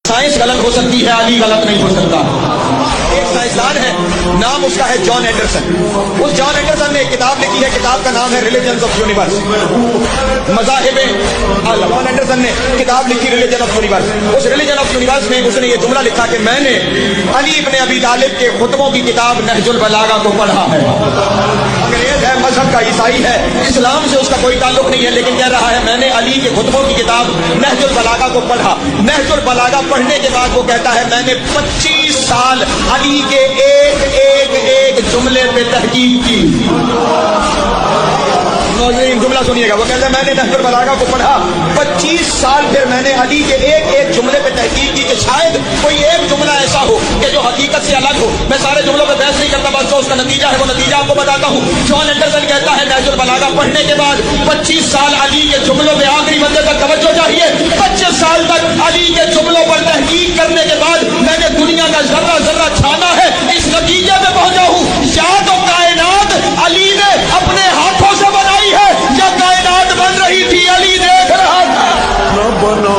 Science غلط ہو سکتی ہے، علی غلط نہیں ہو سکتا۔ ایک سائنسدان ہے، نام اس کا ہے جان اینڈرسن۔ اس جان اینڈرسن نے ایک کتاب لکھی ہے، کتاب کا نام ہے ریلیجنز آف یونیورس، مذاہب عالم۔ جان اینڈرسن نے کتاب لکھی ریلیجن آف یونیورس۔ اس ریلیجن آف یونیورس میں اس نے یہ جملہ لکھا کہ میں نے علی ابن ابی طالب کے خطبوں کی کتاب نہج البلاغہ کو پڑھا ہے۔ انگریز ہے، مذہب کا عیسائی ہے، اسلام سے اس کا کوئی تعلق نہیں ہے، لیکن کہہ رہا ہے میں نے علی کے خطبوں کی کتاب نہج البلاغہ کو پڑھا۔ نہج البلاغہ پڑھنے کے بعد وہ کہتا ہے میں نے 25 سال علی کے ایک جملے پہ تحقیق کی۔ ناظرین جملہ سنیے گا، وہ کہتا ہے میں نے نہج البلاغہ کو پڑھا 25 سال، پھر میں نے علی کے ایک جملے پہ تحقیق کی کہ شاید کوئی ایک جملہ ایسا ہو کہ جو حقیقت سے الگ ہو۔ میں سارے جملوں پہ بحث نہیں کرتا، بس جو اس کا نتیجہ ہے وہ نتیجہ آپ کو بتاتا ہوں۔ جان اینڈرسن کہتا ہے نہج البلاغہ پڑھنے کے بعد 25 سال علی کے جملوں پہ، آخری بندے تک توجہ چاہیے، 25 سال تک علی کے جملوں پر تحقیق کرنے کے بعد میں نے دنیا کا ذرہ ذرہ چھانا ہے، اس نتیجے پہ پہنچا ہوں یا تو کائنات علی نے اپنے ہاتھوں سے بنائی ہے یا کائنات بن رہی تھی علی دیکھ رہا تھا۔ بنا